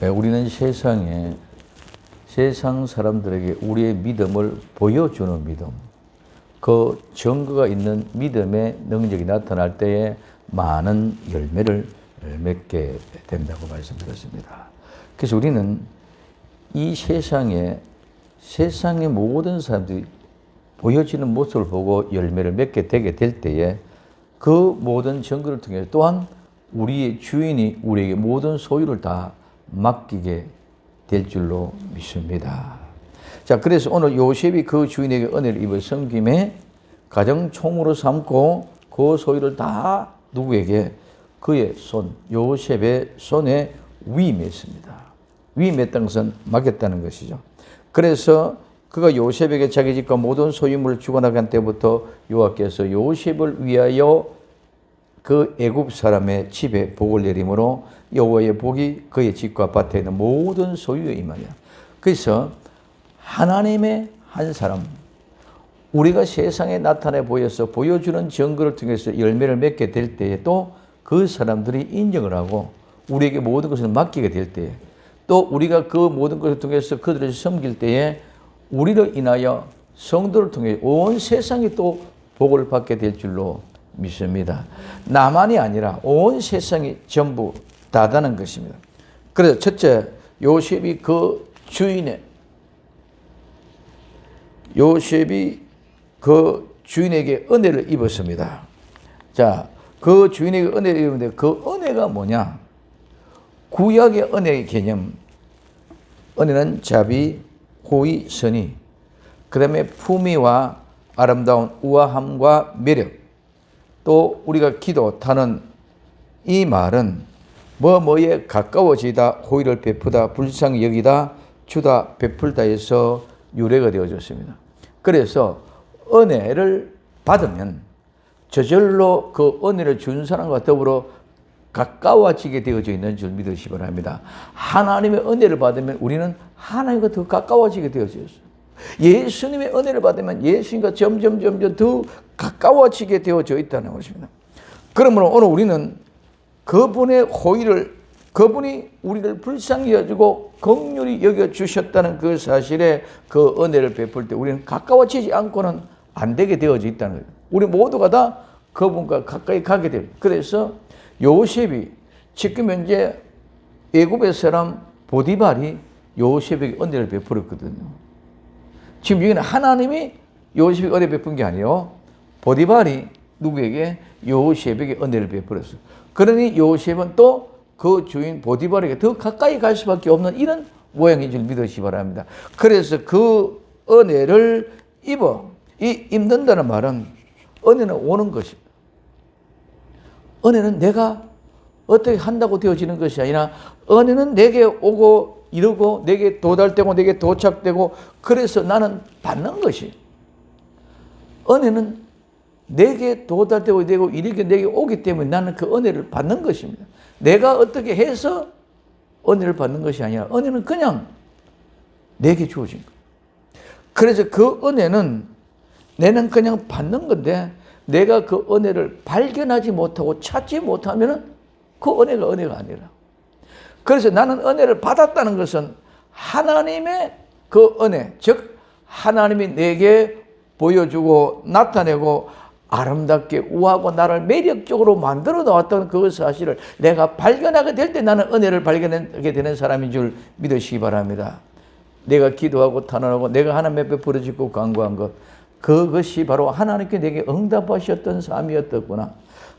우리는 세상 사람들에게 우리의 믿음을 보여주는 믿음, 그 증거가 있는 믿음의 능력이 나타날 때에 많은 열매를 맺게 된다고 말씀드렸습니다. 그래서 우리는 이 세상의 모든 사람들이 보여지는 모습을 보고 열매를 맺게 되게 될 때에 그 모든 증거를 통해 또한 우리의 주인이 우리에게 모든 소유를 다 맡기게 될 줄로 믿습니다. 자, 그래서 오늘 요셉이 그 주인에게 은혜를 입어 섬김에 가정 총으로 삼고 그 소유를 다 누구에게? 그의 손, 요셉의 손에 위임했습니다. 위임했다는 것은 맡겼다는 것이죠. 그래서 그가 요셉에게 자기 집과 모든 소유물을 주고 나간 때부터 여호와께서 요셉을 위하여 그 애굽 사람의 집에 복을 내림으로 여호와의 복이 그의 집과 밭에 있는 모든 소유에 임하냐. 그래서 하나님의 한 사람, 우리가 세상에 나타내 보여서 보여주는 증거를 통해서 열매를 맺게 될 때에 또 그 사람들이 인정을 하고 우리에게 모든 것을 맡기게 될 때에 또 우리가 그 모든 것을 통해서 그들을 섬길 때에 우리를 인하여 성도를 통해 온 세상이 또 복을 받게 될 줄로 믿습니다. 나만이 아니라 온 세상이 전부 다다는 것입니다. 그래서 첫째, 요셉이 그 주인에게 은혜를 입었습니다. 자, 그 주인에게 은혜를 입었는데 그 은혜가 뭐냐? 구약의 은혜의 개념. 은혜는 자비, 호의, 선의, 그 다음에 품위와 아름다운 우아함과 매력, 또 우리가 기도하는 이 말은 뭐뭐에 가까워지다, 호의를 베푸다, 불쌍히 여기다, 주다, 베풀다 해서 유래가 되어졌습니다. 그래서 은혜를 받으면 저절로 그 은혜를 준 사람과 더불어 가까워지게 되어져 있는 줄 믿으시기 바랍니다. 하나님의 은혜를 받으면 우리는 하나님과 더 가까워지게 되어져 있어요. 예수님의 은혜를 받으면 예수님과 점점 더 가까워지게 되어져 있다는 것입니다. 그러므로 오늘 우리는 그분의 호의를, 그분이 우리를 불쌍히 여기고 긍휼히 여겨주셨다는 그 사실에 그 은혜를 베풀 때 우리는 가까워지지 않고는 안 되게 되어져 있다는 거예요. 우리 모두가 다 그분과 가까이 가게 돼요. 그래서 요셉이 지금 현재 애굽의 사람 보디발이 요셉에게 은혜를 베풀었거든요. 지금 여기는 하나님이 요셉에게 은혜 베푼 게 아니에요. 보디발이 누구에게? 요셉에게 은혜를 베풀었어요. 그러니 요셉은 또 그 주인 보디발에게 더 가까이 갈 수밖에 없는 이런 모양인 줄 믿으시기 바랍니다. 그래서 그 은혜를 입는다는 말은 은혜는 오는 것입니다. 은혜는 내가 어떻게 한다고 되어지는 것이 아니라 은혜는 내게 오고 이르고 내게 도달되고 내게 도착되고 그래서 나는 받는 것이. 은혜는 내게 도달되고 되고 이렇게 내게 오기 때문에 나는 그 은혜를 받는 것입니다. 내가 어떻게 해서 은혜를 받는 것이 아니라 은혜는 그냥 내게 주어진 거예요. 그래서 그 은혜는 내는 그냥 받는 건데 내가 그 은혜를 발견하지 못하고 찾지 못하면 그 은혜가 아니라. 그래서 나는 은혜를 받았다는 것은 하나님의 그 은혜, 즉 하나님이 내게 보여주고 나타내고 아름답게 우아하고 나를 매력적으로 만들어 놓았던 그 사실을 내가 발견하게 될 때 나는 은혜를 발견하게 되는 사람인 줄 믿으시기 바랍니다. 내가 기도하고 탄원하고 내가 하나님 앞에 부르짖고 간구한 것, 그것이 바로 하나님께 내게 응답하셨던 삶이었더구나.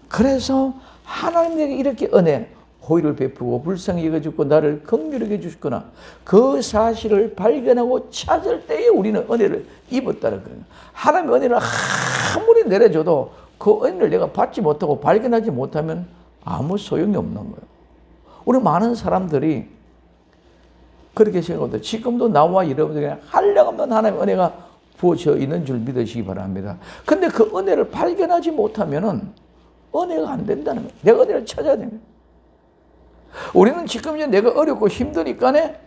그래서 하나님 내게 이렇게 은혜, 호의를 베푸고 불쌍히 여겨주고 나를 긍휼하게 해주셨구나. 그 사실을 발견하고 찾을 때에 우리는 은혜를 입었다는 거예요. 하나님의 은혜를 아무리 내려줘도 그 은혜를 내가 받지 못하고 발견하지 못하면 아무 소용이 없는 거예요. 우리 많은 사람들이 그렇게 생각합니다. 지금도 나와 여러분들에게 한량없는 하나님의 은혜가 부어져 있는 줄 믿으시기 바랍니다. 근데 그 은혜를 발견하지 못하면은 은혜가 안 된다는 거예요. 내가 은혜를 찾아야 됩니다. 우리는 지금 이제 내가 어렵고 힘드니까네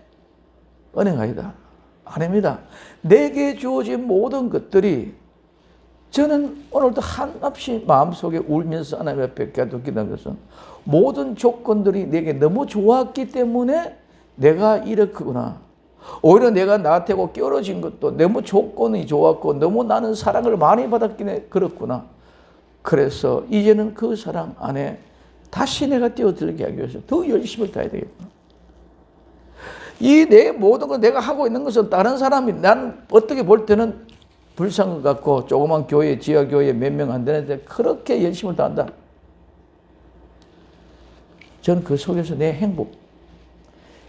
은혜가 아니다. 아닙니다. 내게 주어진 모든 것들이 저는 오늘도 한없이 마음속에 울면서 하나님 앞에 기도한 것은 모든 조건들이 내게 너무 좋았기 때문에 내가 이렇구나. 오히려 내가 나한테고 끼어러진 것도 너무 조건이 좋았고 너무 나는 사랑을 많이 받았기에 그렇구나. 그래서 이제는 그 사랑 안에 다시 내가 뛰어들게 하기 위해서 더 열심을 다해야 되겠구나. 이 내 모든 걸 내가 하고 있는 것은 다른 사람이 난 어떻게 볼 때는 불쌍한 것 같고 조그만 교회, 지하교회 몇 명 안 되는데 그렇게 열심을 다한다. 저는 그 속에서 내 행복.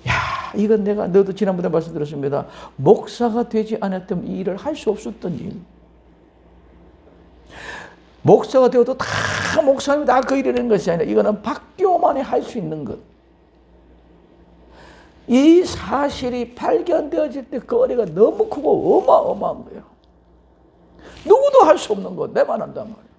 야, 이건 내가 너도 지난번에 말씀드렸습니다. 목사가 되지 않았다면 이 일을 할 수 없었던 일. 목사가 되어도 다 목사님이 다 그 일을 하는 것이 아니라 이거는 박교만이 할 수 있는 것. 이 사실이 발견되어질 때 그 은혜가 너무 크고 어마어마한 거예요. 누구도 할 수 없는 거 내만 한단 말이에요.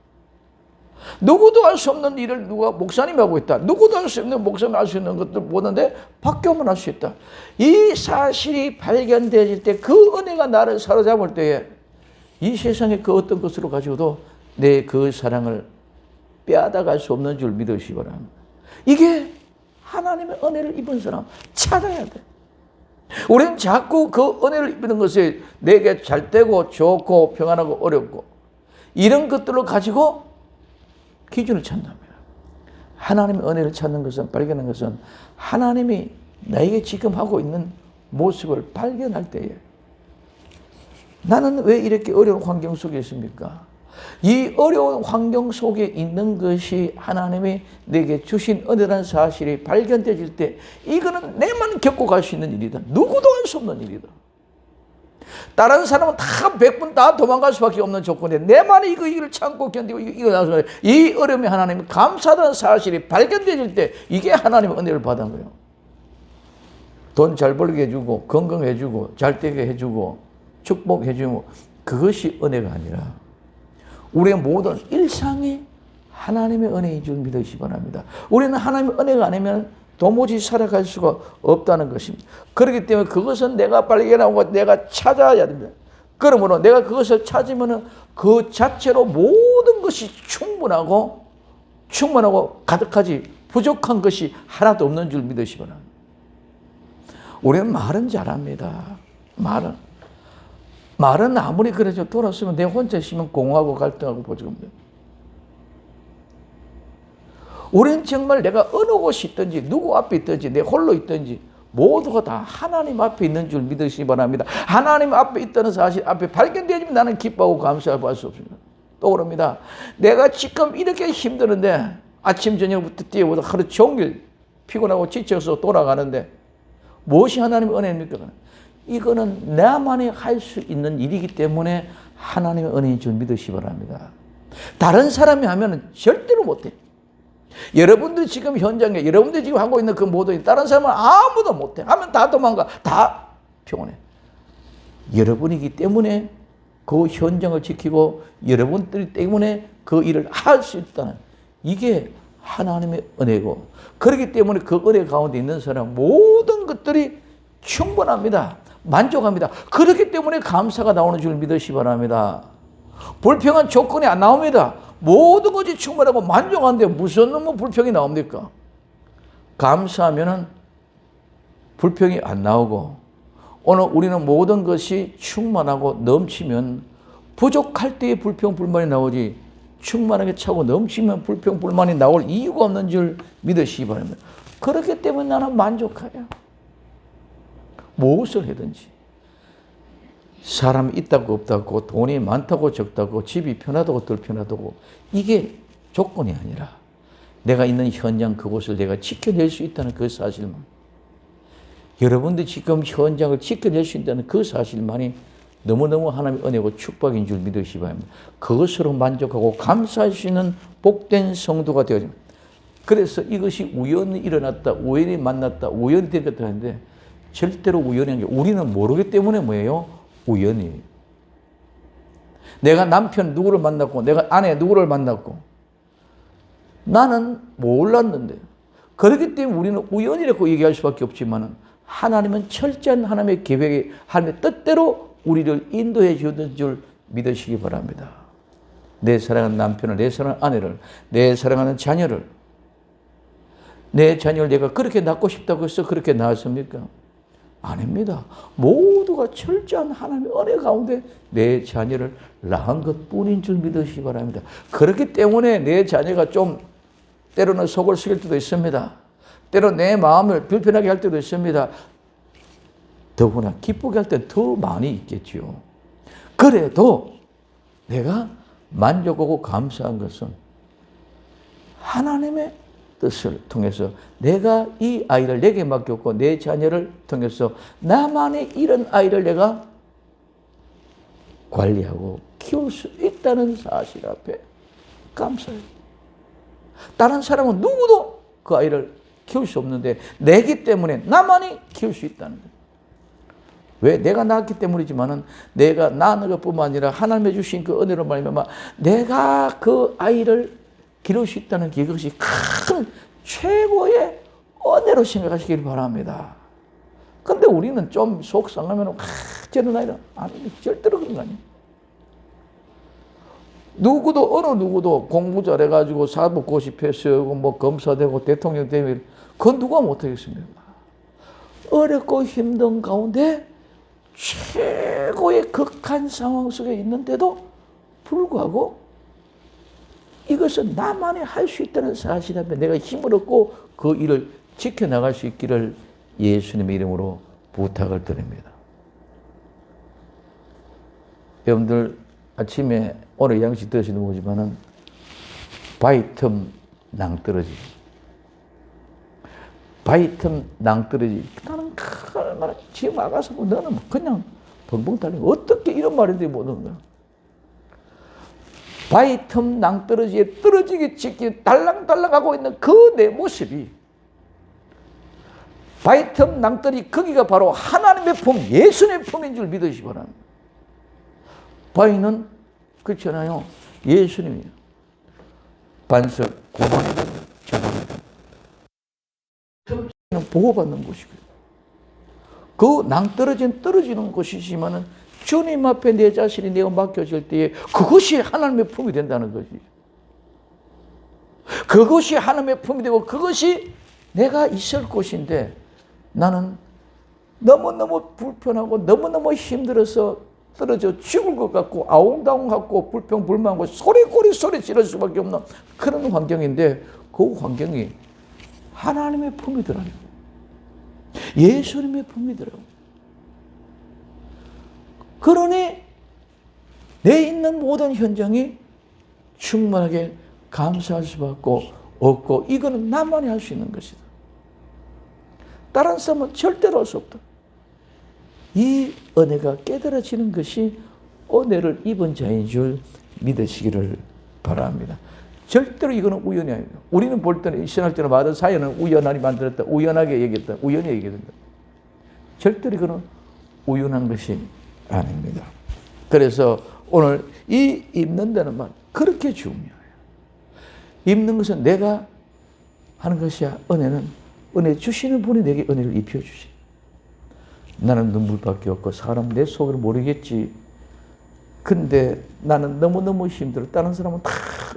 누구도 할 수 없는 일을 누가 목사님이 하고 있다. 누구도 할 수 없는 목사님이 할 수 있는 것들 보는데 박교만 할 수 있다. 이 사실이 발견되어질 때 그 은혜가 나를 사로잡을 때에 이 세상의 그 어떤 것으로 가지고도 내 그 사랑을 빼앗아갈 수 없는 줄 믿으시기 바랍니다. 이게 하나님의 은혜를 입은 사람 찾아야 돼. 우리는 자꾸 그 은혜를 입는 것이 내게 잘 되고 좋고 평안하고 어렵고 이런 것들을 가지고 기준을 찾는답니다. 하나님의 은혜를 찾는 것은 발견하는 것은 하나님이 나에게 지금 하고 있는 모습을 발견할 때에 나는 왜 이렇게 어려운 환경 속에 있습니까? 이 어려운 환경 속에 있는 것이 하나님이 내게 주신 은혜라는 사실이 발견되질 때 이거는 내만 겪고 갈 수 있는 일이다. 누구도 할 수 없는 일이다. 다른 사람은 다 100분 다 도망갈 수밖에 없는 조건인데 내만이 그 일을 참고 견디고 이거 나서 이 어려움에 하나님이 감사하다는 사실이 발견되질 때 이게 하나님의 은혜를 받은 거예요. 돈 잘 벌게 해주고 건강해주고 잘 되게 해주고 축복해주고 그것이 은혜가 아니라 우리의 모든 일상이 하나님의 은혜인 줄 믿으시기 바랍니다. 우리는 하나님의 은혜가 아니면 도무지 살아갈 수가 없다는 것입니다. 그렇기 때문에 그것은 내가 발견하고 내가 찾아야 됩니다. 그러므로 내가 그것을 찾으면 그 자체로 모든 것이 충분하고 가득하지 부족한 것이 하나도 없는 줄 믿으시기 바랍니다. 우리는 말은 잘합니다. 말은 아무리 그래도 돌았으면 내 혼자 있으면 공허하고 갈등하고 보지겁니다. 우리는 정말 내가 어느 곳이 있든지 누구 앞에 있든지 내 홀로 있든지 모두가 다 하나님 앞에 있는 줄 믿으시기 바랍니다. 하나님 앞에 있다는 사실 앞에 발견되어지면 나는 기뻐하고 감사하고 할 수 없습니다. 또 그럽니다. 내가 지금 이렇게 힘드는데 아침 저녁부터 뛰어보다 하루 종일 피곤하고 지쳐서 돌아가는데 무엇이 하나님의 은혜입니까? 이거는 나만이 할 수 있는 일이기 때문에 하나님의 은혜인 줄 믿으시기 바랍니다. 다른 사람이 하면 절대로 못해. 여러분들 지금 현장에 여러분들 지금 하고 있는 그 모든 다른 사람은 아무도 못해. 하면 다 도망가. 다 피곤해. 여러분이기 때문에 그 현장을 지키고 여러분들 때문에 그 일을 할 수 있다는 이게 하나님의 은혜고 그렇기 때문에 그 은혜 가운데 있는 사람 모든 것들이 충분합니다. 만족합니다. 그렇기 때문에 감사가 나오는 줄 믿으시기 바랍니다. 불평한 조건이 안 나옵니다. 모든 것이 충분하고 만족한데 무슨 놈의 불평이 나옵니까? 감사하면은 불평이 안 나오고 오늘 우리는 모든 것이 충만하고 넘치면 부족할 때에 불평 불만이 나오지 충만하게 차고 넘치면 불평 불만이 나올 이유가 없는 줄 믿으시기 바랍니다. 그렇기 때문에 나는 만족해요. 무엇을 하든지 사람이 있다고 없다고 돈이 많다고 적다고 집이 편하다고 덜 편하다고 이게 조건이 아니라 내가 있는 현장 그곳을 내가 지켜낼 수 있다는 그 사실만 여러분들이 지금 현장을 지켜낼 수 있다는 그 사실만이 너무너무 하나님의 은혜고 축복인 줄 믿으시기 바랍니다. 그것으로 만족하고 감사할 수 있는 복된 성도가 되어집니다. 그래서 이것이 우연히 일어났다 우연히 만났다 우연히 되겠다 하는데 절대로 우연한 게 우리는 모르기 때문에 뭐예요? 우연히. 내가 남편 누구를 만났고 내가 아내 누구를 만났고 나는 몰랐는데 그렇기 때문에 우리는 우연이라고 얘기할 수밖에 없지만 하나님은 철저한 하나님의 계획에 하나님의 뜻대로 우리를 인도해 주는 줄 믿으시기 바랍니다. 내 사랑하는 남편을 내 사랑하는 아내를 내 사랑하는 자녀를 내 자녀를 내가 그렇게 낳고 싶다고 해서 그렇게 낳았습니까? 아닙니다. 모두가 철저한 하나님의 은혜 가운데 내 자녀를 낳은 것뿐인 줄 믿으시기 바랍니다. 그렇기 때문에 내 자녀가 좀 때로는 속을 썩일 때도 있습니다. 때로 내 마음을 불편하게 할 때도 있습니다. 더구나 기쁘게 할 때 더 많이 있겠지요. 그래도 내가 만족하고 감사한 것은 하나님의 뜻을 통해서 내가 이 아이를 내게 맡겼고 내 자녀를 통해서 나만의 이런 아이를 내가 관리하고 키울 수 있다는 사실 앞에 감사해요. 다른 사람은 누구도 그 아이를 키울 수 없는데 내기 때문에 나만이 키울 수 있다는 거예요. 왜? 내가 낳았기 때문이지만은 내가 낳는 것뿐만 아니라 하나님의 주신 그 은혜로 말미암아 내가 그 아이를 기를 수 있다는 그것이 큰 최고의 은혜로 생각하시길 바랍니다. 근데 우리는 좀 속상하면 저런 아이는 아니 절대로 그런 거 아니에요. 누구도 어느 누구도 공부 잘해가지고 사법고시 패스하고 뭐 검사되고 대통령 되면 그건 누가 못하겠습니까? 어렵고 힘든 가운데 최고의 극한 상황 속에 있는데도 불구하고 이것은 나만이 할 수 있다는 사실 앞에 내가 힘을 얻고 그 일을 지켜나갈 수 있기를 예수님의 이름으로 부탁을 드립니다. 여러분들 아침에 오늘 양식 드시는 거지만은 바위틈 낭떠러지. 바위틈 낭떠러지. 나는 얼마나 지금 아가서 너는 그냥 벙벙 달리고 어떻게 이런 말인데 못하는 거야. 바위틈 낭떠러지에 떨어지기 직기 달랑달랑하고 있는 그 내 모습이 바위틈 낭떠러지 거기가 바로 하나님의 품, 예수님의 품인 줄 믿으시기 바랍니다. 바위는 그렇잖아요. 예수님이에요. 반석, 고방이든 저방이든 틈은 보호받는 곳이고요. 그 낭떠러지는 떨어지는 곳이지만은 주님 앞에 내 자신이 내가 맡겨질 때에 그것이 하나님의 품이 된다는 거지. 그것이 하나님의 품이 되고 그것이 내가 있을 곳인데 나는 너무너무 불편하고 너무너무 힘들어서 떨어져 죽을 것 같고 아웅다웅하고 불평불만하고 소리 지를 수밖에 없는 그런 환경인데 그 환경이 하나님의 품이더라고요. 예수님의 품이더라고요. 그러니 내 있는 모든 현장이 충만하게 감사할 수밖에 없고 이거는 나만이 할 수 있는 것이다. 다른 사람은 절대로 할 수 없다. 이 은혜가 깨달아지는 것이 은혜를 입은 자인 줄 믿으시기를 바랍니다. 절대로 이거는 우연이 아닙니다. 우리는 볼 때는 신학 때는 말은 사연은 우연하게 만들었다. 우연하게 얘기했다. 우연히 얘기했다. 절대로 이거는 우연한 것이 아닙니다. 그래서 오늘 이 입는다는 말 그렇게 중요해요. 입는 것은 내가 하는 것이야. 은혜는 은혜 주시는 분이 내게 은혜를 입혀주시. 나는 눈물밖에 없고 사람 내 속을 모르겠지. 근데 나는 너무너무 힘들어. 다른 사람은 다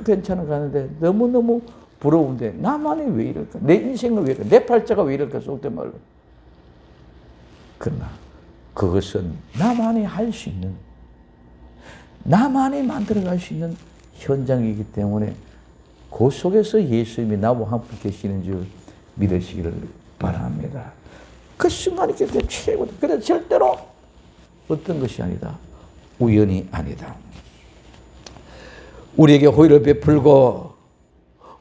괜찮아 가는데 너무너무 부러운데 나만이 왜 이럴까? 내 인생은 왜 이럴까? 내 팔자가 왜 이럴까? 속된 말로. 그러나 그것은 나만이 할 수 있는, 나만이 만들어갈 수 있는 현장이기 때문에 그 속에서 예수님이 나와 함께 계시는 줄 믿으시기를 바랍니다. 그 순간이 최고다. 그래서 절대로 어떤 것이 아니다. 우연이 아니다. 우리에게 호의를 베풀고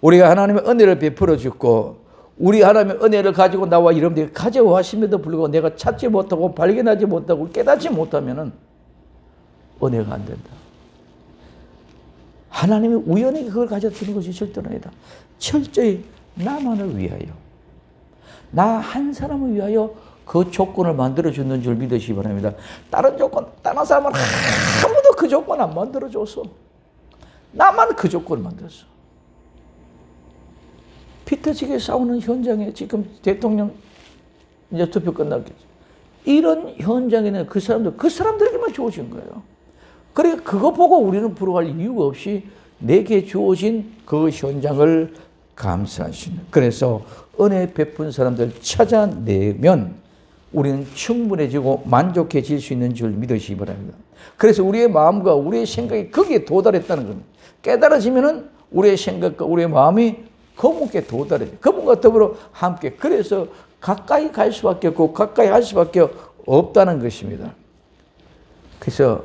우리가 하나님의 은혜를 베풀어 주고 우리 하나님의 은혜를 가지고 나와 여러분들이 가져와심에도 불구하고 내가 찾지 못하고 발견하지 못하고 깨닫지 못하면 은혜가 안 된다. 하나님이 우연히 그걸 가져주는 것이 절대로 아니다. 철저히 나만을 위하여, 나 한 사람을 위하여 그 조건을 만들어주는 줄 믿으시기 바랍니다. 다른 조건, 다른 사람은 아무도 그 조건 안 만들어줘서 나만 그 조건을 만들었어. 피 터지게 싸우는 현장에 지금 대통령 이제 투표 끝났겠죠. 이런 현장에는 그 사람들에게만 주어진 거예요. 그러니까 그거 보고 우리는 부러워할 이유가 없이 내게 주어진 그 현장을 감사하시는. 그래서 은혜 베푼 사람들 찾아내면 우리는 충분해지고 만족해질 수 있는 줄 믿으시기 바랍니다. 그래서 우리의 마음과 우리의 생각이 거기에 도달했다는 겁니다. 깨달아지면은 우리의 생각과 우리의 마음이 그분께 도달해요. 그분과 더불어 함께. 그래서 가까이 갈 수밖에 없고 가까이 할 수밖에 없다는 것입니다. 그래서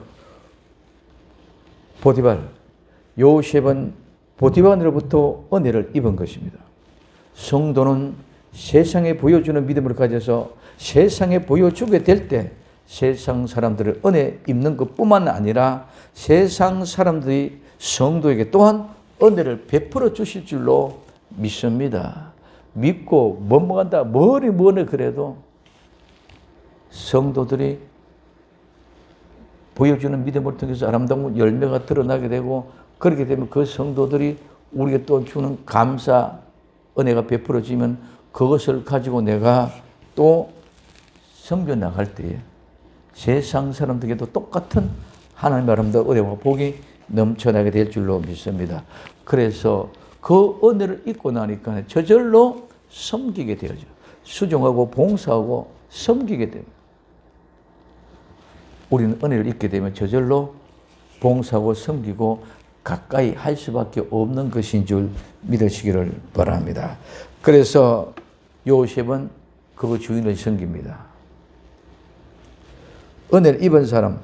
요셉은 보디발로부터 은혜를 입은 것입니다. 성도는 세상에 보여주는 믿음을 가져서 세상에 보여주게 될 때 세상 사람들을 은혜 입는 것뿐만 아니라 세상 사람들이 성도에게 또한 은혜를 베풀어 주실 줄로 믿습니다. 믿고 넘어간다. 뭐니 그래도 성도들이 보여주는 믿음을 통해서 아름다운 열매가 드러나게 되고 그렇게 되면 그 성도들이 우리에게 또 주는 감사, 은혜가 베풀어지면 그것을 가지고 내가 또 섬겨 나갈 때에 세상 사람들에게도 똑같은 하나님의 아름다운 은혜와 복이 넘쳐나게 될 줄로 믿습니다. 그래서 그 은혜를 입고 나니까 저절로 섬기게 되어져. 수종하고 봉사하고 섬기게 됩니다. 우리는 은혜를 입게 되면 저절로 봉사하고 섬기고 가까이 할 수밖에 없는 것인 줄 믿으시기를 바랍니다. 그래서 요셉은 그 주인을 섬깁니다. 은혜를 입은 사람,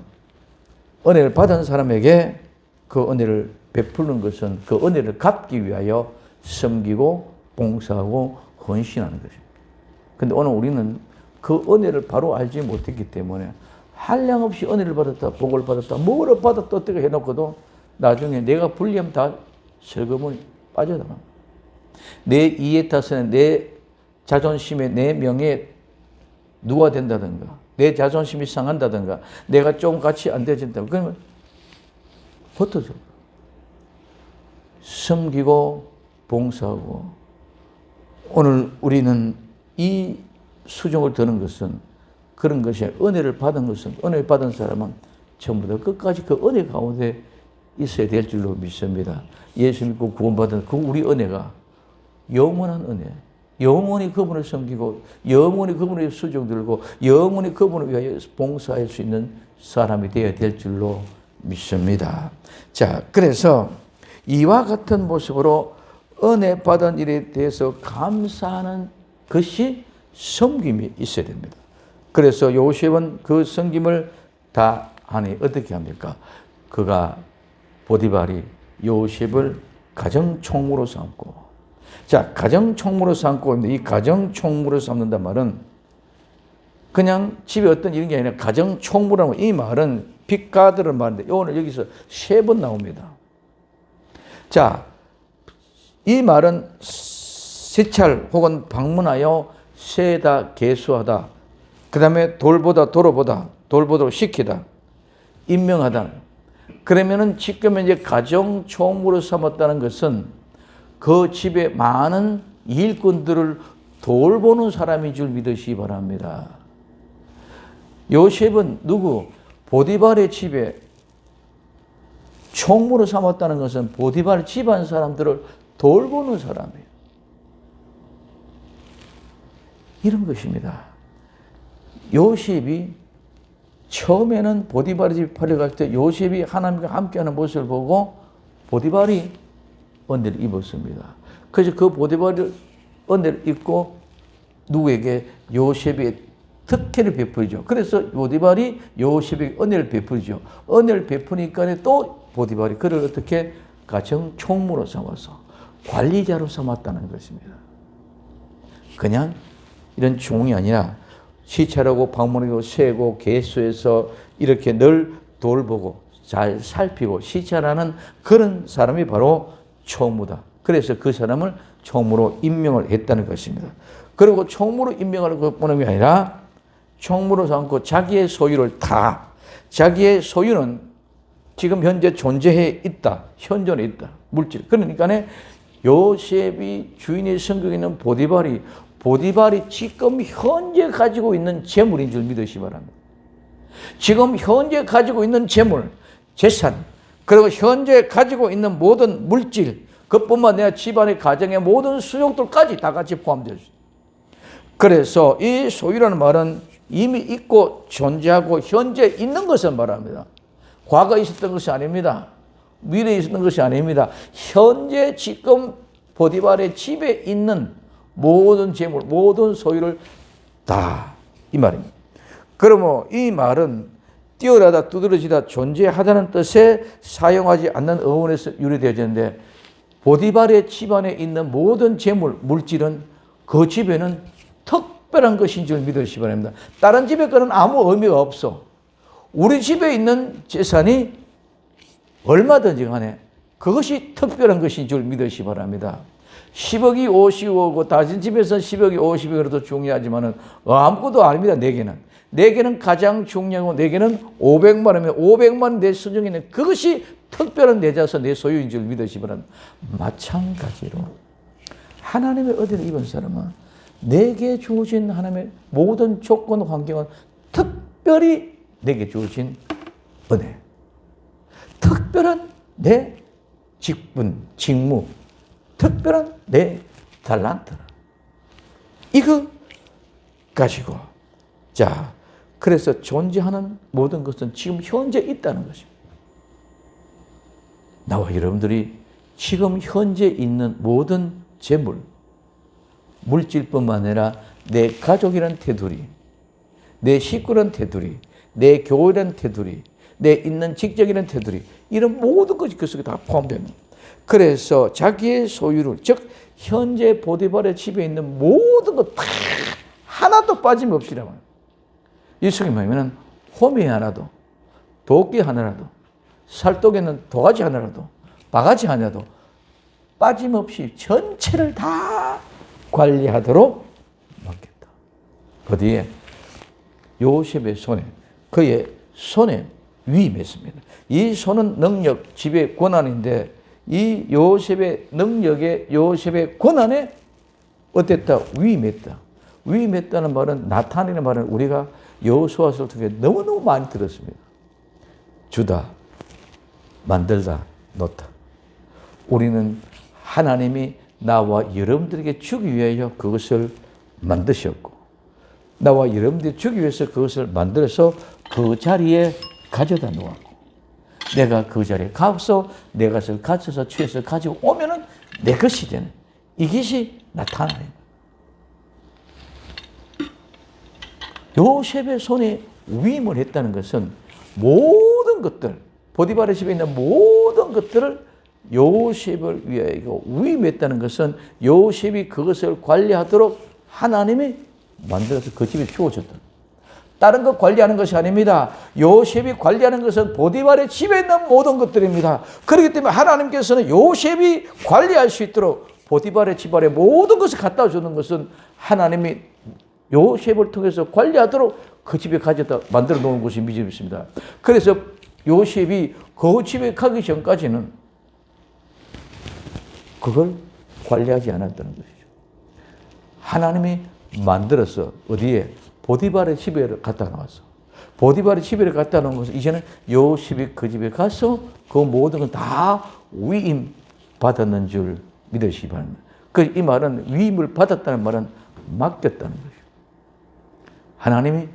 은혜를 받은 사람에게 그 은혜를 베푸는 것은 그 은혜를 갚기 위하여 섬기고 봉사하고 헌신하는 것입니다. 그런데 오늘 우리는 그 은혜를 바로 알지 못했기 때문에 한량없이 은혜를 받았다, 복을 받았다, 뭐를 받았다 어떻게 해놓고도 나중에 내가 불리하면 다 슬그머니 빠져나갑니다. 내 이에 탓에 내 자존심에 내 명예에 누가 된다든가 내 자존심이 상한다든가 내가 좀 같이 안 되진다면 그러면 흩어져. 섬기고 봉사하고 오늘 우리는 이 수종을 드는 것은 그런 것이 은혜를 받은 것은 은혜를 받은 사람은 전부 다 끝까지 그 은혜 가운데 있어야 될 줄로 믿습니다. 예수 믿고 구원받은 그 우리 은혜가 영원한 은혜, 영원히 그분을 섬기고 영원히 그분의 수종 들고 영원히 그분을 위하여 봉사할 수 있는 사람이 되어야 될 줄로 믿습니다. 자, 그래서 이와 같은 모습으로 은혜 받은 일에 대해서 감사하는 것이 섬김이 있어야 됩니다. 그래서 요셉은 그 섬김을 다 하니 어떻게 합니까? 그가 보디발이 요셉을 가정총무로 삼고, 자, 가정총무로 삼고 있는데 이 가정총무로 삼는단 말은 그냥 집에 어떤 이런 게 아니라 가정총무라는 이 말은 빚가드를 말하는데 오늘 여기서 3번 나옵니다. 자, 이 말은 세찰 혹은 방문하여 세다, 계수하다, 그 다음에 돌보다, 도로보다, 돌보도록 시키다, 임명하다. 그러면은 지금 이제 가정총무로 삼았다는 것은 그 집에 많은 일꾼들을 돌보는 사람인 줄 믿으시기 바랍니다. 요셉은 누구? 보디발의 집에 총무로 삼았다는 것은 보디발 집안 사람들을 돌보는 사람이에요. 이런 것입니다. 요셉이 처음에는 보디발의 집 팔려갈 때 요셉이 하나님과 함께하는 모습을 보고 보디발이 은혜를 입었습니다. 그래서 그 보디발이 은혜를 입고 누구에게? 요셉의 특혜를 베풀죠. 그래서 보디발이 요셉에게 은혜를 베풀죠. 은혜를 베푸니까 또 보디발이 그를 어떻게 가정 총무로 삼아서 관리자로 삼았다는 것입니다. 그냥 이런 종이 아니라 시찰하고 방문하고 세고 계수해서 이렇게 늘 돌보고 잘 살피고 시찰하는 그런 사람이 바로 총무다. 그래서 그 사람을 총무로 임명을 했다는 것입니다. 그리고 총무로 임명하는 것뿐만이 아니라 총무로 삼고 자기의 소유를 다, 자기의 소유는 지금 현재 존재해 있다. 현존해 있다. 물질. 그러니까 요셉이 주인의 성격에 있는 보디발이 지금 현재 가지고 있는 재물인 줄 믿으시기 바랍니다. 지금 현재 가지고 있는 재물, 재산, 그리고 현재 가지고 있는 모든 물질, 그뿐만 아니라 집안의 가정의 모든 수용들까지 다 같이 포함되어 있습니다. 그래서 이 소유라는 말은 이미 있고 존재하고 현재 있는 것을 말합니다. 과거에 있었던 것이 아닙니다. 미래에 있었던 것이 아닙니다. 현재 지금 보디발의 집에 있는 모든 재물, 모든 소유를 다 이 말입니다. 그러면 이 말은 뛰어나다, 두드러지다, 존재하다는 뜻에 사용하지 않는 어원에서 유래되어지는데 보디발의 집안에 있는 모든 재물, 물질은 그 집에는 특별한 것인 줄 믿으시기 바랍니다. 다른 집의 거는 아무 의미가 없어. 우리 집에 있는 재산이 얼마든지 간에 그것이 특별한 것인 줄 믿으시기 바랍니다. 10억이 50억이고 다른 집에서 10억이 50억이 그래도 중요하지만 아무것도 아닙니다. 내게는 가장 중요하고 내게는 500만 원이면 500만 원 내 수중에 있는 그것이 특별한 내 자산, 내 소유인 줄 믿으시기 바랍니다. 마찬가지로 하나님의 은혜를 입은 사람은 내게 주어진 하나님의 모든 조건, 환경은 특별히 내게 주어진 은혜. 특별한 내 직분, 직무, 특별한 내 달란트. 이거 가지고 자, 그래서 존재하는 모든 것은 지금 현재 있다는 것입니다. 나와 여러분들이 지금 현재 있는 모든 재물, 물질뿐만 아니라 내 가족이란 테두리, 내 식구란 테두리, 내 교회란 테두리, 내 있는 직장이란 테두리, 이런 모든 것이 그 속에 다 포함됩니다. 그래서 자기의 소유를, 즉 현재 보디발의 집에 있는 모든 것 다 하나도 빠짐없이라면, 이 속에 뭐냐면 호미 하나도, 도끼 하나라도, 살독에 있는 도가지 하나라도, 바가지 하나라도 빠짐없이 전체를 다 관리하도록 맡겼다. 어디에? 요셉의 손에, 그의 손에 위임했습니다. 이 손은 능력, 지배, 권한인데 이 요셉의 능력에, 요셉의 권한에 어땠다? 위임했다. 위임했다는 말은, 나타내는 말은 우리가 여호수아서를 통해 너무너무 많이 들었습니다. 주다, 만들다, 놓다. 우리는 하나님이 나와 여러분들에게 주기 위하여 그것을 만드셨고, 나와 여러분들이 주기 위해서 그것을 만들어서 그 자리에 가져다 놓았고, 내가 그 자리에 가서 내 것을 가져서 취해서 가지고 오면은 내 것이 되는, 이것이 나타나는. 요셉의 손에 위임을 했다는 것은 모든 것들, 보디발의 집에 있는 모든 것들을 요셉을 위하여 위임했다는 것은 요셉이 그것을 관리하도록 하나님이 만들어서 그 집에 주어졌다. 다른 것 관리하는 것이 아닙니다. 요셉이 관리하는 것은 보디발의 집에 있는 모든 것들입니다. 그렇기 때문에 하나님께서는 요셉이 관리할 수 있도록 보디발의 집안에 모든 것을 갖다 주는 것은 하나님이 요셉을 통해서 관리하도록 그 집에 가져다 만들어 놓은 것이 믿음입니다. 그래서 요셉이 그 집에 가기 전까지는 그걸 관리하지 않았다는 것이죠. 하나님이 만들어서 어디에? 보디발의 집에 갖다 놨어. 보디발의 집에 갖다 놓은 것은 이제는 요셉이 그 집에 가서 그 모든 건 다 위임 받았는 줄 믿으시기 바랍니다. 이 말은, 위임을 받았다는 말은 맡겼다는 것이죠. 하나님이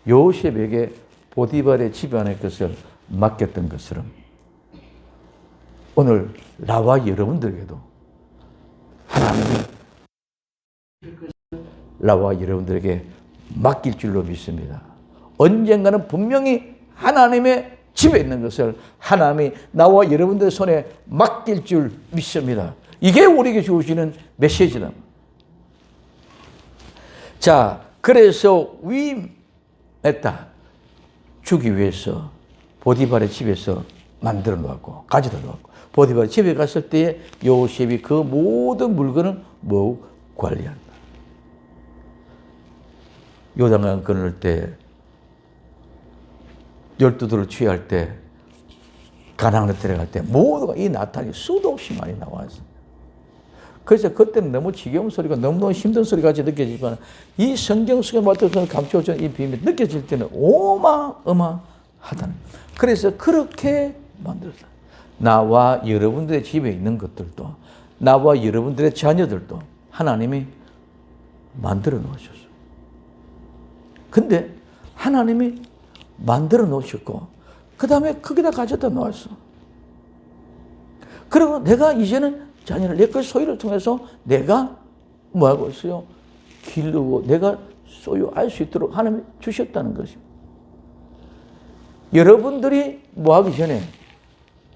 요셉에게 보디발의 집안의 것을 맡겼던 것처럼 오늘 나와 여러분들에게도 하나님이 나와 여러분들에게 맡길 줄로 믿습니다. 언젠가는 분명히 하나님의 집에 있는 것을 하나님이 나와 여러분들의 손에 맡길 줄 믿습니다. 이게 우리에게 주시는 메시지다. 자, 그래서 위임했다. 주기 위해서 보디발의 집에서 만들어 놓았고, 가져다 놓았고, 보디발의 집에 갔을 때에 요셉이 그 모든 물건을 관리한다. 요단강 건널 때, 12들을 취할 때, 가나안에 들어갈 때 모두가 이 나타나기 수도 없이 많이 나왔습니다. 그래서 그때는 너무 지겨운 소리가, 너무너무 힘든 소리 같이 느껴지지만 이 성경 속에 맡아서 감춰진 이 비밀이 느껴질 때는 어마어마하다는. 그래서 그렇게 만들었다. 나와 여러분들의 집에 있는 것들도, 나와 여러분들의 자녀들도 하나님이 만들어 놓으셨어요. 근데 하나님이 만들어 놓으셨고 그 다음에 거기다 가져다 놓았어. 그리고 내가 이제는 자녀를 내 것 소유를 통해서 내가 뭐하고 있어요? 기르고 내가 소유할 수 있도록 하나님이 주셨다는 것입니다. 여러분들이 뭐하기 전에,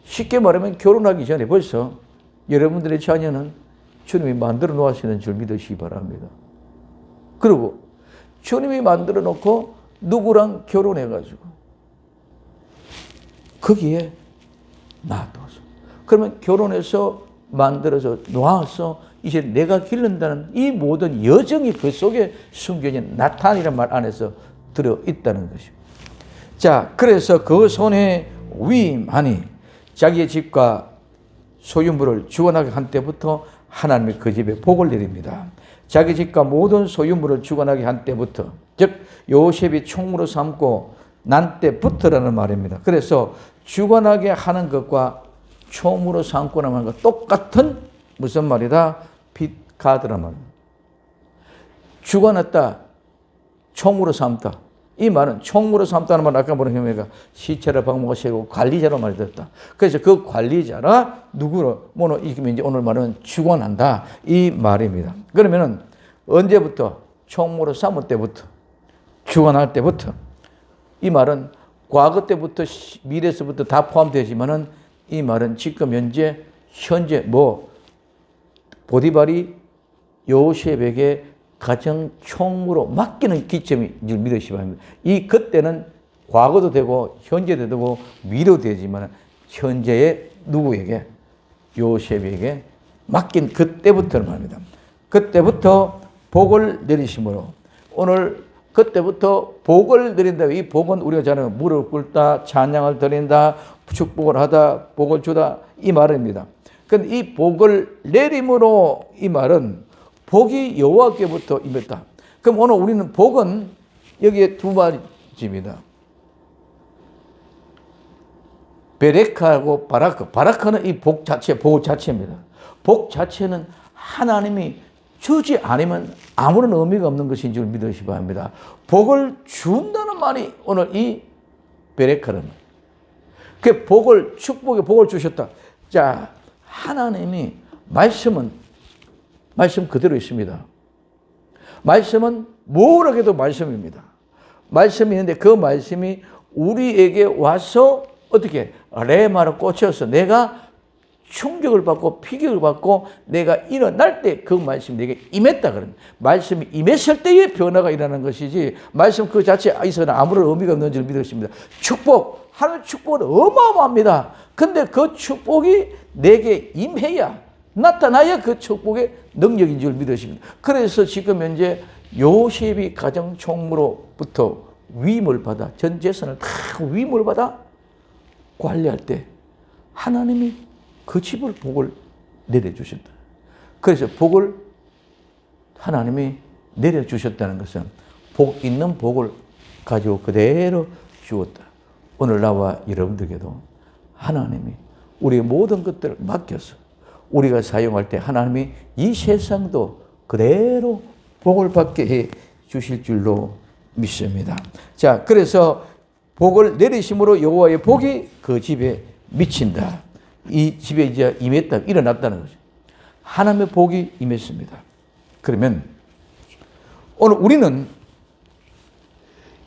쉽게 말하면 결혼하기 전에 벌써 여러분들의 자녀는 주님이 만들어 놓으시는 줄 믿으시기 바랍니다. 그리고 주님이 만들어 놓고 누구랑 결혼해가지고 거기에 놔둬서, 그러면 결혼해서 만들어서 놓아서 이제 내가 기른다는 이 모든 여정이 그 속에 숨겨진 나타나이라는 말 안에서 들어있다는 것입니다. 자, 그래서 그 손에 위임하니 자기의 집과 소유물을 주관하게 한 때부터 하나님이 그 집에 복을 내립니다. 자기 집과 모든 소유물을 주관하게 한 때부터, 즉 요셉이 총무로 삼고 난 때부터라는 말입니다. 그래서 주관하게 하는 것과 총무로 삼고 나는 것 똑같은 무슨 말이다? 빚카드란 말입니다. 주관했다, 총무로 삼다. 이 말은 총무로 삼다는 말은 아까 보는 경우가 시체를 박모가 세우고 관리자로 말이 됐다. 그래서 그 관리자라 누구로 뭐는 이제 오늘 말은 주관한다 이 말입니다. 그러면은 언제부터? 총무로 삼을 때부터, 주관할 때부터. 이 말은 과거 때부터 미래에서부터 다 포함되지만은 이 말은 지금 현재 보디발이 요셉에게 가정 총무로 맡기는 기점인 줄 믿으시기 바랍니다. 이 그때는 과거도 되고 현재도 되고 미래도 되지만 현재의 누구에게? 요셉에게 맡긴 그때부터는 말입니다. 그때부터 복을 내리심으로, 오늘 그때부터 복을 내린다. 이 복은 우리가 잘 아는 무릎 꿇다, 찬양을 드린다, 축복을 하다, 복을 주다 이 말입니다. 그런데 이 복을 내림으로 이 말은 복이 여호와께부터 임했다. 그럼 오늘 우리는 복은 여기에 두 가지입니다. 베레카하고 바라크. 바라크는 이 복 자체, 복 자체입니다. 복 자체는 하나님이 주지 않으면 아무런 의미가 없는 것인 줄 믿으시기 바랍니다. 복을 준다는 말이 오늘 이 베레카는. 그 복을, 축복의 복을 주셨다. 자, 하나님이 말씀 그대로 있습니다. 말씀은 뭐라고 해도 말씀입니다. 말씀이 있는데 그 말씀이 우리에게 와서 어떻게 레마로 꽂혀서 내가 충격을 받고 피격을 받고 내가 일어날 때 그 말씀이 내게 임했다 그럽니다. 말씀이 임했을 때의 변화가 일어나는 것이지 말씀 그 자체에 있어서는 아무런 의미가 없는 줄 믿으십니다. 축복, 하나님의 축복은 어마어마합니다. 근데 그 축복이 내게 임해야, 나타나야 그 축복의 능력인 줄 믿으십니다. 그래서 지금 현재 요셉이 가정 총무로부터 위임을 받아, 전 재산을 다 위임을 받아 관리할 때 하나님이 그 집을 복을 내려주셨다. 그래서 복을 하나님이 내려주셨다는 것은 복 있는 복을 가지고 그대로 주었다. 오늘 나와 여러분들에게도 하나님이 우리의 모든 것들을 맡겨서 우리가 사용할 때 하나님이 이 세상도 그대로 복을 받게 해 주실 줄로 믿습니다. 자, 그래서 복을 내리심으로 여호와의 복이 그 집에 미친다. 이 집에 이제 임했다, 일어났다는 거죠. 하나님의 복이 임했습니다. 그러면 오늘 우리는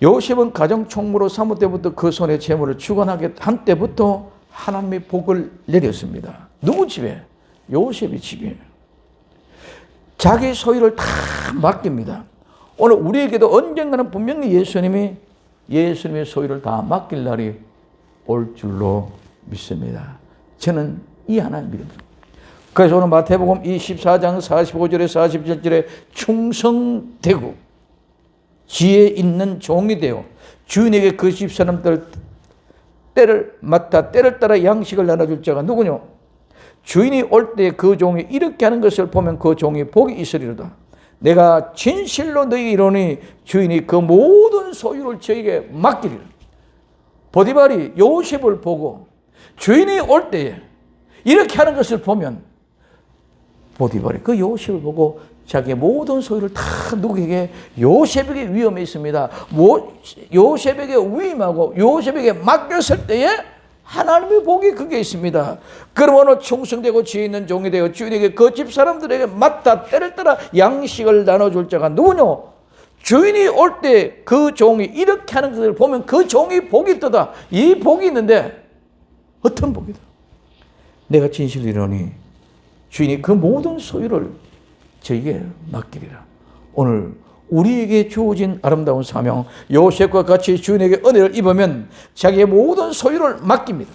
요셉은 가정 총무로 삼을 때부터 그 손에 재물을 주관하게 한 때부터 하나님의 복을 내렸습니다. 누구 집에? 요셉의 집에. 자기 소유를 다 맡깁니다. 오늘 우리에게도 언젠가는 분명히 예수님의 소유를 다 맡길 날이 올 줄로 믿습니다. 저는 이 하나님 믿습니다. 그래서 오늘 마태복음 24장 45절에 47절에 충성되고 지혜 있는 종이 되어 주인에게 그 집 사람들 때를 맡아 때를 따라 양식을 나눠줄 자가 누구냐? 주인이 올 때 그 종이 이렇게 하는 것을 보면 그 종이 복이 있으리로다. 내가 진실로 너희에게 이르노니 주인이 그 모든 소유를 저에게 맡기리라. 보디발이 요셉을 보고 주인이 올 때에 이렇게 하는 것을 보면 보디발이 그 요셉을 보고 자기의 모든 소유를 다 누구에게? 요셉에게 위임해 있습니다. 요셉에게 위임하고 요셉에게 맡겼을 때에 하나님의 복이 그게 있습니다. 그러므로 충성되고 지혜 있는 종이 되어 주인에게 그 집 사람들에게 맡아 때를 따라 양식을 나눠줄 자가 누구뇨? 주인이 올 때 그 종이 이렇게 하는 것을 보면 그 종이 복이 있다. 이 복이 있는데 어떤 복이다? 내가 진실로 이르노니 주인이 그 모든 소유를 저에게 맡기리라. 오늘 우리에게 주어진 아름다운 사명, 요셉과 같이 주인에게 은혜를 입으면 자기의 모든 소유를 맡깁니다.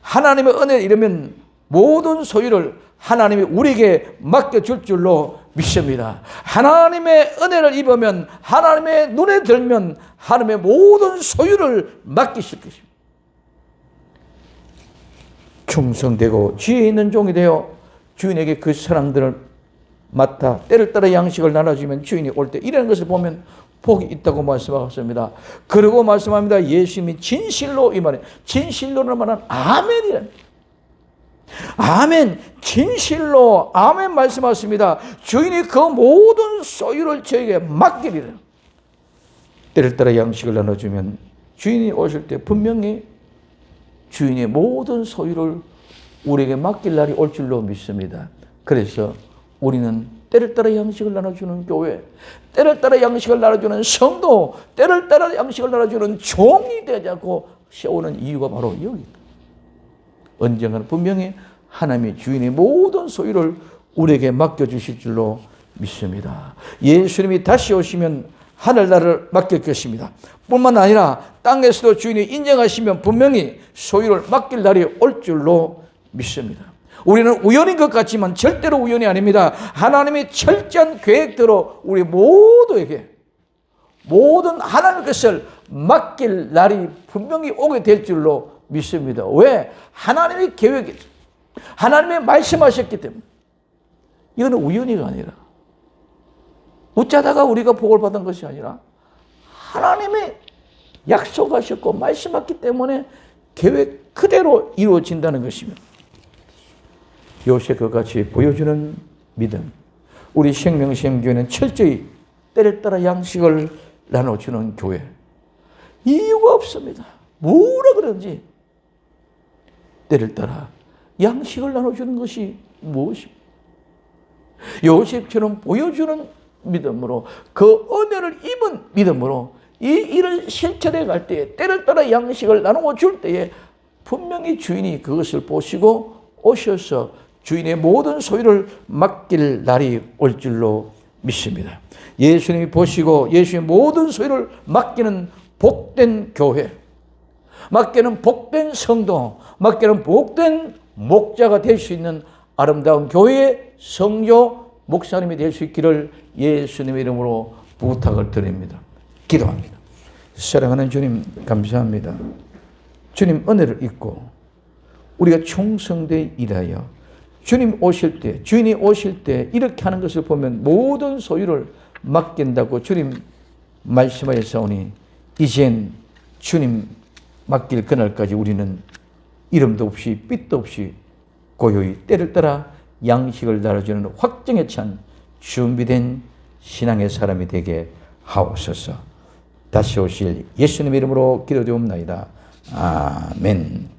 하나님의 은혜를 입으면 모든 소유를 하나님이 우리에게 맡겨줄 줄로 믿습니다. 하나님의 은혜를 입으면, 하나님의 눈에 들면 하나님의 모든 소유를 맡기실 것입니다. 충성되고 지혜 있는 종이 되어 주인에게 그 사람들을 맡아 때를 따라 양식을 나눠주면 주인이 올 때 이라는 것을 보면 복이 있다고 말씀하셨습니다. 그리고 말씀합니다. 예수님이 진실로 이 말에 진실로는 말하는 아멘이랍니다. 아멘, 진실로 아멘 말씀하셨습니다. 주인이 그 모든 소유를 저에게 맡기리라. 때를 따라 양식을 나눠주면 주인이 오실 때 분명히 주인의 모든 소유를 우리에게 맡길 날이 올 줄로 믿습니다. 그래서 우리는 때를 따라 양식을 나눠주는 교회, 때를 따라 양식을 나눠주는 성도, 때를 따라 양식을 나눠주는 종이 되자고 세우는 이유가 바로 여기다. 언젠가는 분명히 하나님의 주인의 모든 소유를 우리에게 맡겨주실 줄로 믿습니다. 예수님이 다시 오시면 하늘나라를 맡길 것입니다. 뿐만 아니라 땅에서도 주인이 인정하시면 분명히 소유를 맡길 날이 올 줄로 믿습니다. 우리는 우연인 것 같지만 절대로 우연이 아닙니다. 하나님의 철저한 계획대로 우리 모두에게 모든 하나님의 것을 맡길 날이 분명히 오게 될 줄로 믿습니다. 왜? 하나님의 계획이죠. 하나님의 말씀하셨기 때문에. 이거는 우연이가 아니라 어쩌다가 우리가 복을 받은 것이 아니라 하나님이 약속하셨고 말씀하셨기 때문에 계획 그대로 이루어진다는 것입니다. 요셉과 같이 보여주는 믿음. 우리 생명시험교회는 철저히 때를 따라 양식을 나눠주는 교회. 이유가 없습니다. 뭐라 그런지 때를 따라 양식을 나눠주는 것이 무엇입니까? 요셉처럼 보여주는 믿음으로 그 은혜를 입은 믿음으로 이 일을 실천해 갈 때에 때를 따라 양식을 나누어 줄 때에 분명히 주인이 그것을 보시고 오셔서 주인의 모든 소유를 맡길 날이 올 줄로 믿습니다. 예수님이 보시고 예수의 모든 소유를 맡기는 복된 교회, 맡기는 복된 성도, 맡기는 복된 목자가 될 수 있는 아름다운 교회의 성교 목사님이 될 수 있기를 예수님의 이름으로 부탁을 드립니다. 기도합니다. 사랑하는 주님 감사합니다. 주님 은혜를 입고 우리가 충성되이 일하여 주님 오실 때, 주인이 오실 때 이렇게 하는 것을 보면 모든 소유를 맡긴다고 주님 말씀하셨사오니 이젠 주님 맡길 그날까지 우리는 이름도 없이 빛도 없이 고요히 때를 따라 양식을 나눠주는 확정에 찬 준비된 신앙의 사람이 되게 하옵소서. 다시 오실 예수님의 이름으로 기도드리옵나이다. 아멘.